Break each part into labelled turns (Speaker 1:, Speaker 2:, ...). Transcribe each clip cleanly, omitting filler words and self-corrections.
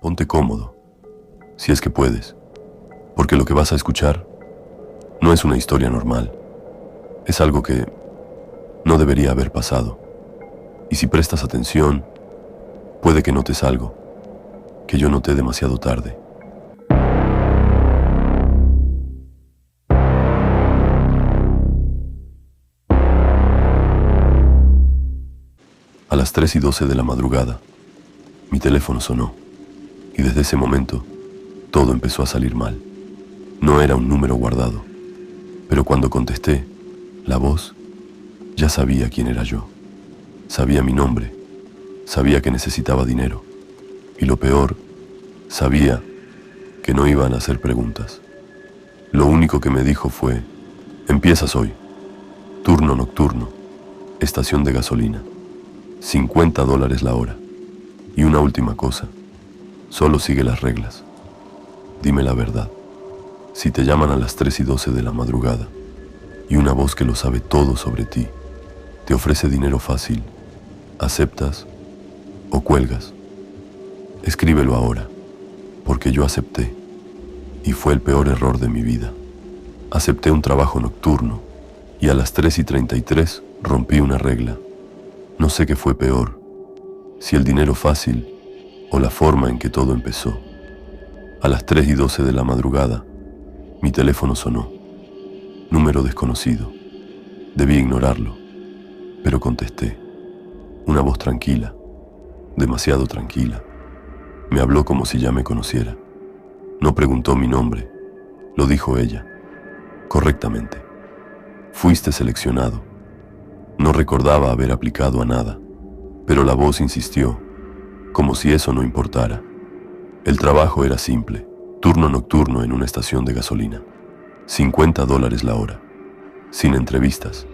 Speaker 1: Ponte cómodo, si es que puedes, porque lo que vas a escuchar no es una historia normal. Es algo que no debería haber pasado. Y si prestas atención, puede que notes algo que yo noté demasiado tarde. A las 3:12 de la madrugada, mi teléfono sonó, y desde ese momento, todo empezó a salir mal. No era un número guardado, pero cuando contesté, la voz ya sabía quién era yo. Sabía mi nombre, sabía que necesitaba dinero, y lo peor, sabía que no iban a hacer preguntas. Lo único que me dijo fue: empiezas hoy, turno nocturno, estación de gasolina, $50 la hora. Y una última cosa, solo sigue las reglas. Dime la verdad. Si te llaman a las 3:12 de la madrugada y una voz que lo sabe todo sobre ti te ofrece dinero fácil, ¿aceptas o cuelgas? Escríbelo ahora, porque yo acepté, y fue el peor error de mi vida. Acepté un trabajo nocturno y a las 3:33 rompí una regla. No sé qué fue peor, si el dinero fácil o la forma en que todo empezó. A las 3:12 de la madrugada, mi teléfono sonó. Número desconocido. Debí ignorarlo, pero contesté. Una voz tranquila, demasiado tranquila. Me habló como si ya me conociera. No preguntó mi nombre, lo dijo ella, correctamente. Fuiste seleccionado. No recordaba haber aplicado a nada, pero la voz insistió, como si eso no importara. El trabajo era simple, turno nocturno en una estación de gasolina. $50 la hora. Sin entrevistas,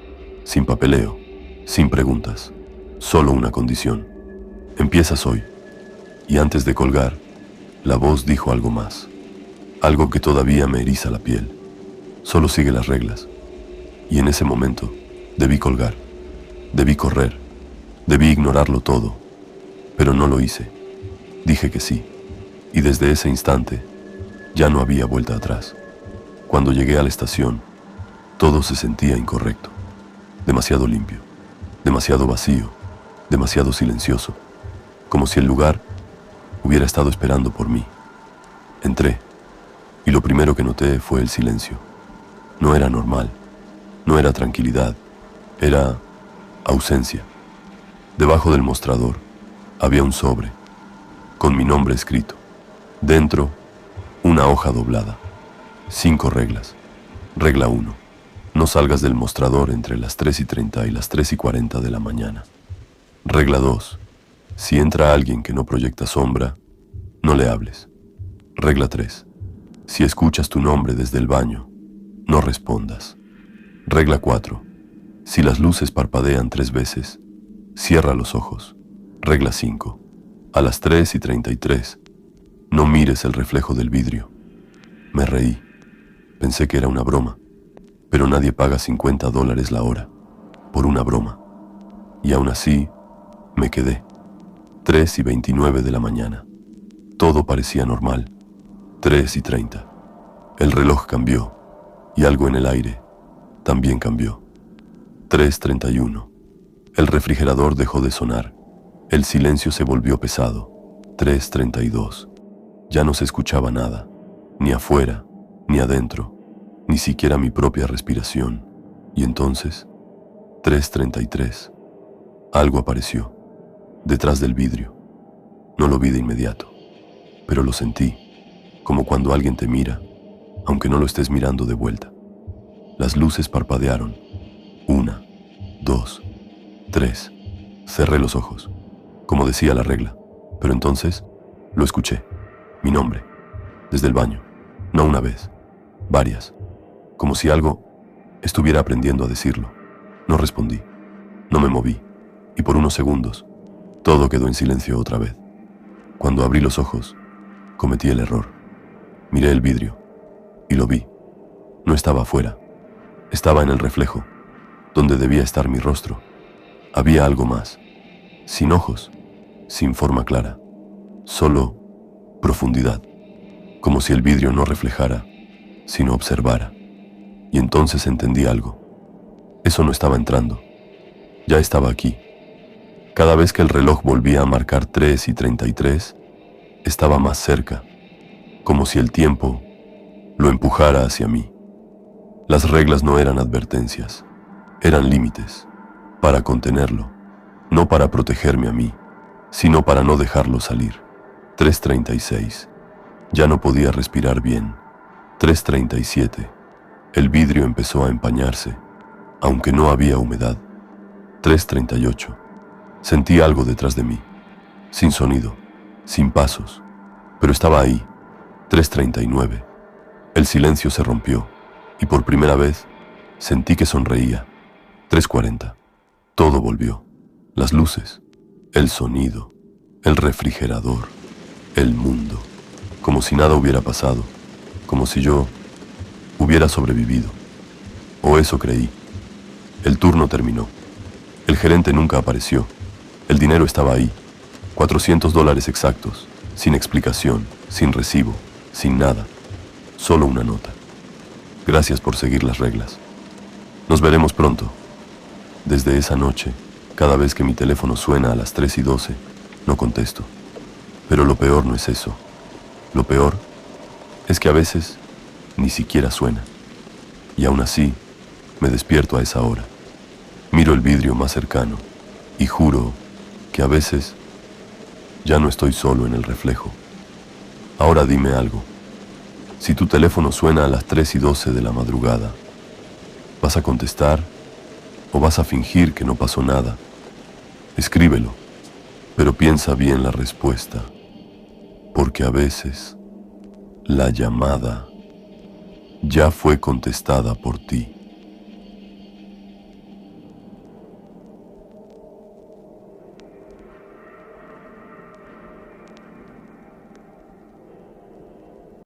Speaker 1: sin papeleo, sin preguntas. Solo una condición. Empiezas hoy. Y antes de colgar, la voz dijo algo más. Algo que todavía me eriza la piel. Solo sigue las reglas. Y en ese momento, debí colgar. Debí correr. Debí ignorarlo todo. Pero no lo hice. Dije que sí. Y desde ese instante, ya no había vuelta atrás. Cuando llegué a la estación, todo se sentía incorrecto. Demasiado limpio, demasiado vacío, demasiado silencioso, como si el lugar hubiera estado esperando por mí. Entré, y lo primero que noté fue el silencio. No era normal, no era tranquilidad, era ausencia. Debajo del mostrador había un sobre, con mi nombre escrito. Dentro, una hoja doblada. 5 reglas. Regla 1. No salgas del mostrador entre las 3:30 y las 3:40 de la mañana. Regla 2. Si entra alguien que no proyecta sombra, no le hables. Regla 3. Si escuchas tu nombre desde el baño, no respondas. Regla 4. Si las luces parpadean 3 veces, cierra los ojos. Regla 5. A las 3:33, no mires el reflejo del vidrio. Me reí. Pensé que era una broma, pero nadie paga $50 la hora por una broma. Y aún así, me quedé. 3:29 de la mañana. Todo parecía normal. 3:30. El reloj cambió, y algo en el aire también cambió. 3:31. El refrigerador dejó de sonar. El silencio se volvió pesado. 3:32. Ya no se escuchaba nada, ni afuera, ni adentro, ni siquiera mi propia respiración. Y entonces, 3:33. Algo apareció, detrás del vidrio. No lo vi de inmediato, pero lo sentí, como cuando alguien te mira, aunque no lo estés mirando de vuelta. Las luces parpadearon. 1, 2, 3. Cerré los ojos, como decía la regla, pero entonces lo escuché. Mi nombre, desde el baño, no una vez, varias, como si algo estuviera aprendiendo a decirlo. No respondí, no me moví, y por unos segundos, todo quedó en silencio otra vez. Cuando abrí los ojos, cometí el error. Miré el vidrio, y lo vi. No estaba afuera, estaba en el reflejo, donde debía estar mi rostro. Había algo más, sin ojos, sin forma clara, solo profundidad, como si el vidrio no reflejara, sino observara. Y entonces entendí algo. Eso no estaba entrando, ya estaba aquí. Cada vez que el reloj volvía a marcar 3:33, estaba más cerca, como si el tiempo lo empujara hacia mí. Las reglas no eran advertencias, eran límites, para contenerlo, no para protegerme a mí, sino para no dejarlo salir. 3:36. Ya no podía respirar bien. 3:37. El vidrio empezó a empañarse, aunque no había humedad. 3:38. Sentí algo detrás de mí, sin sonido, sin pasos, pero estaba ahí. 3:39. El silencio se rompió, y por primera vez sentí que sonreía. 3:40. Todo volvió. Las luces, el sonido, el refrigerador, el mundo, como si nada hubiera pasado, como si yo hubiera sobrevivido. O eso creí. El turno terminó. El gerente nunca apareció. El dinero estaba ahí. $400 exactos, sin explicación, sin recibo, sin nada. Solo una nota. Gracias por seguir las reglas. Nos veremos pronto. Desde esa noche, cada vez que mi teléfono suena a las 3:12, no contesto. Pero lo peor no es eso. Lo peor es que a veces ni siquiera suena. Y aún así, me despierto a esa hora. Miro el vidrio más cercano y juro que a veces ya no estoy solo en el reflejo. Ahora dime algo. Si tu teléfono suena a las 3:12 de la madrugada, ¿vas a contestar o vas a fingir que no pasó nada? Escríbelo, pero piensa bien la respuesta, porque a veces la llamada ya fue contestada por ti.